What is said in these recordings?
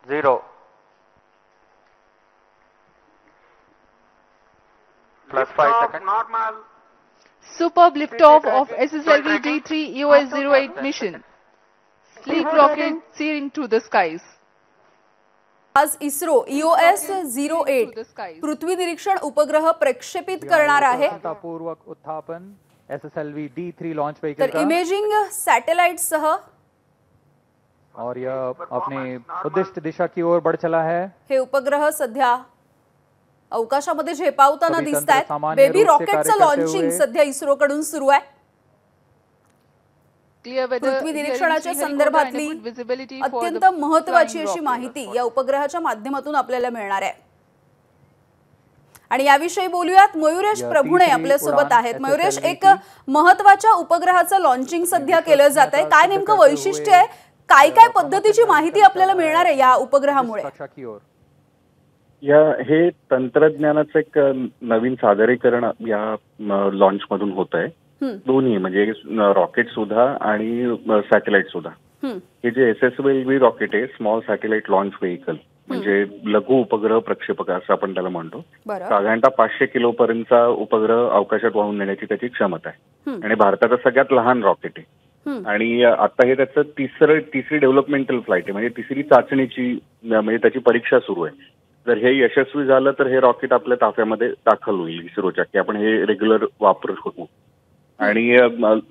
0 +5 seconds. Normal. Superb liftoff of SSLV D3 EOS-08 mission. Sleek rocket soaring to the skies. आज ISRO EOS-08 पृथ्वी निरीक्षण उपग्रह प्रक्षेपित करणार आहे। पूर्वक उत्थापन SSLV D3 लॉन्च व्हीकल तर इमेजिंग सैटेलाइट सह और यह अपने उद्दिष्ट दिशा की ओर बढ़ चला है। हे उपग्रह सध्या अवकाशामध्ये झेपावताना दिसतायत। बेबी रॉकेटचं लॉन्चिंग सध्या इस्रो कडून सुरू आहे। पृथ्वी निरीक्षणाच्या संदर्भातली अत्यंत महत्त्वाची अशी माहिती या उपग्रहाच्या माध्यमातून आपल्याला मिळणार आहे। आणि याविषयी बोलूयात, मयुरेश प्रभुणे आपल्या सोबत आहेत। मयुरेश, एक महत्त्वाच्या उपग्रहाचं लॉन्चिंग सध्या केलं जात आहे, काय नेमकं वैशिष्ट्य आहे, काय काय पद्धतीची माहिती आपल्याला मिळणार आहे या उपग्रहामुळे? हे तंत्रज्ञानाचं एक नवीन सादरीकरण या लॉन्च मधून होत आहे। दोन्ही म्हणजे रॉकेट सुद्धा आणि सॅटेलाइट सुद्धा। हे जे SSLV रॉकेट आहे, स्मॉल सॅटेलाइट लॉन्च व्हेकल, म्हणजे लघु उपग्रह प्रक्षेपक असं आपण त्याला म्हणतो। साधारणतः 500 किलो पर्यंतचा उपग्रह अवकाशात वाहून नेण्याची त्याची क्षमता आहे आणि भारताचा सगळ्यात लहान रॉकेट आहे। आणि आता हे त्याचं तिसरी डेव्हलपमेंटल फ्लाईट आहे, म्हणजे तिसरी चाचणीची म्हणजे त्याची परीक्षा सुरू आहे। जर हे यशस्वी झालं तर हे रॉकेट आपल्या ताफ्यामध्ये दाखल होईल इस्रोच्या, की आपण हे रेग्युलर वापरू शकू। आणि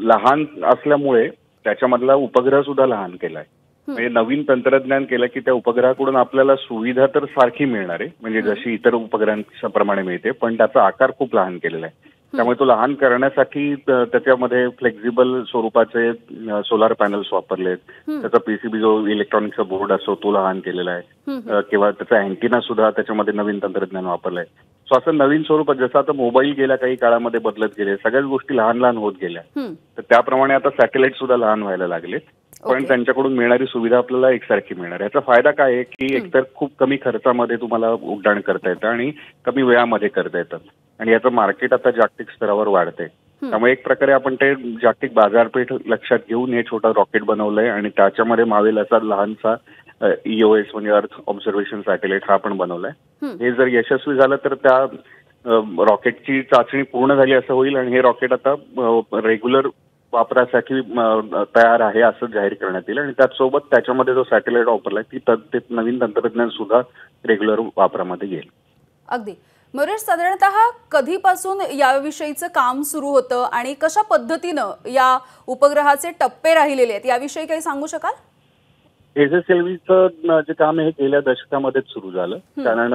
लहान असल्यामुळे त्याच्यामधला उपग्रह सुद्धा लहान केलाय, म्हणजे नवीन तंत्रज्ञान केलं की त्या उपग्रहाकडून आपल्याला सुविधा तर सारखी मिळणार आहे, म्हणजे जशी इतर उपग्रहांप्रमाणे मिळते, पण त्याचा आकार खूप लहान केलेला आहे। त्यामुळे तो लहान करण्यासाठी त्याच्यामध्ये फ्लेक्झिबल स्वरूपाचे सोलार पॅनल्स वापरलेत, त्याचा PCB जो इलेक्ट्रॉनिक्सचा बोर्ड असतो तो लहान केलेला आहे, किंवा त्याचा अँटिना सुद्धा त्याच्यामध्ये नवीन तंत्रज्ञान वापरलंय। सो असं नवीन स्वरूपात जसं आता मोबाईल गेल्या काही काळामध्ये बदलत गेले, सगळ्याच गोष्टी लहान लहान होत गेल्या, तर त्याप्रमाणे आता सॅटेलाइट सुद्धा लहान व्हायला लागलेत, पण त्यांच्याकडून मिळणारी सुविधा आपल्याला एकसारखी मिळणार। याचा फायदा काय आहे की एकतर खूप कमी खर्चामध्ये तुम्हाला उड्डाण करता येतं आणि कमी वेळामध्ये करता येतं, आणि याचं मार्केट आता जागतिक स्तरावर वाढतंय। त्यामुळे एक प्रकारे आपण ते जागतिक बाजारपेठ लक्षात घेऊन हे छोटं रॉकेट बनवलंय आणि त्याच्यामध्ये मावेल असा लहानसा EOS म्हणजे अर्थ ऑब्झर्वेशन सॅटेलाइट हा आपण बनवलाय। हे जर यशस्वी झालं तर त्या रॉकेटची चाचणी पूर्ण झाली असं होईल आणि हे रॉकेट आता रेग्युलर वापरासाठी तयार आहे असं जाहीर करण्यात येईल, आणि त्याचसोबत त्याच्यामध्ये जो सॅटेलाइट वापरलाय ते नवीन तंत्रज्ञान सुद्धा रेग्युलर वापरामध्ये येईल। अगदी मयुरेश, साधारणतः कधीपासून याविषयीचं काम सुरू होतं आणि कशा पद्धतीनं या उपग्रहाचे टप्पे राहिलेले आहेत याविषयी काही सांगू शकाल? SSLVचं जे काम आहे गेल्या दशकामध्येच सुरू झालं, कारण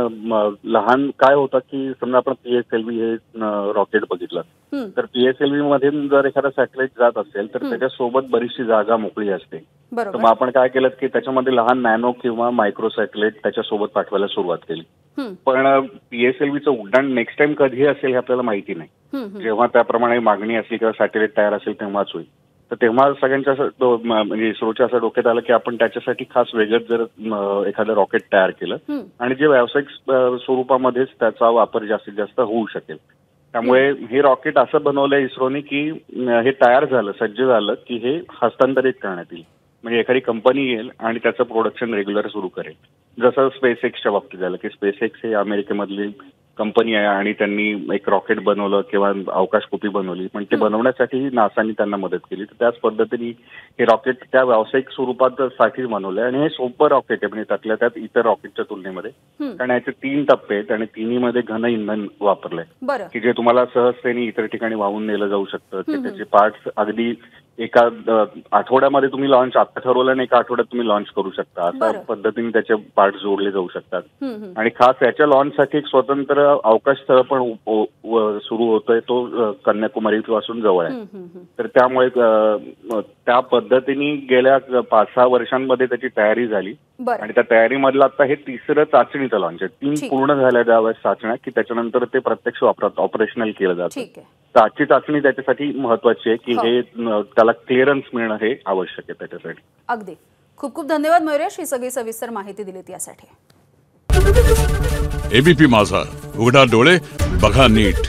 लहान काय होतं की समजा आपण PSLV हे रॉकेट बघितलं तर PSLV मध्ये जर एखादा सॅटेलाइट जात असेल तर त्याच्यासोबत बरीचशी जागा मोकळी असते, तर मग आपण काय केलं की त्याच्यामध्ये लहान नॅनो किंवा मायक्रो सॅटेलाइट त्याच्यासोबत पाठवायला सुरुवात केली। पण PSLVचं उड्डाण नेक्स्ट टाइम कधी असेल हे आपल्याला माहिती नाही, जेव्हा त्याप्रमाणे मागणी असली किंवा सॅटेलाइट तयार असेल तेव्हाच होईल। तर तेव्हा सगळ्यांच्या म्हणजे इस्रोच्या असं डोक्यात आलं की आपण त्याच्यासाठी खास वेगळंच जर एखादं रॉकेट तयार केलं आणि जे व्यावसायिक स्वरूपामध्येच त्याचा वापर जास्तीत जास्त होऊ शकेल। त्यामुळे हे रॉकेट असं बनवलंय इस्रोने की हे तयार झालं, सज्ज झालं की हे हस्तांतरित करण्यात येईल, म्हणजे एखादी कंपनी येईल आणि त्याचं प्रोडक्शन रेग्युलर सुरू करेल। जसं SpaceXच्या बाबतीत झालं की SpaceX हे अमेरिकेमधली कंपनी आहे आणि त्यांनी एक रॉकेट बनवलं किंवा अवकाशकोपी बनवली, पण ते बनवण्यासाठी नासानी त्यांना मदत केली। तर त्याच पद्धतीने हे रॉकेट त्या व्यावसायिक स्वरूपात साठी बनवलंय आणि हे सोपं रॉकेट आहे, म्हणजे त्यातल्या त्यात इतर रॉकेटच्या तुलनेमध्ये, कारण याचे 3 टप्पे आहेत आणि तिन्हीमध्ये घन इंधन वापरलंय की जे तुम्हाला सहजतेने इतर ठिकाणी वाहून नेलं जाऊ शकतं, की त्याचे पार्ट्स अगदी एका आठवड्यामध्ये तुम्ही लॉन्च आता ठरवलं आणि एका आठवड्यात तुम्ही लॉन्च करू शकता, अशा पद्धतीने त्याचे पार्ट जोडले जाऊ शकतात। आणि खास याच्या लॉन्चसाठी एक स्वतंत्र अवकाश स्थळ पण सुरू होतोय, तो कन्याकुमारी पासून जवळ आहे। तर त्यामुळे त्या पद्धतीने गेल्या 5-6 वर्षांमध्ये त्याची तयारी झाली आणि त्या तयारीमधलं आता हे तिसरं चाचणीचं लॉन्च आहे। 3 पूर्ण झाल्या त्यावेळेस चाचण्या की त्याच्यानंतर ते प्रत्यक्ष वापरात ऑपरेशनल केलं जातं। आजची चाचणी त्याच्यासाठी महत्वाची आहे की हे त्याला क्लिअरन्स मिळणं हे आवश्यक आहे त्याच्यासाठी। अगदी खूप खूप धन्यवाद मयुरेश, ही सगळी सविस्तर माहिती दिली यासाठी। ABP माझा, उघडा डोळे बघा नीट।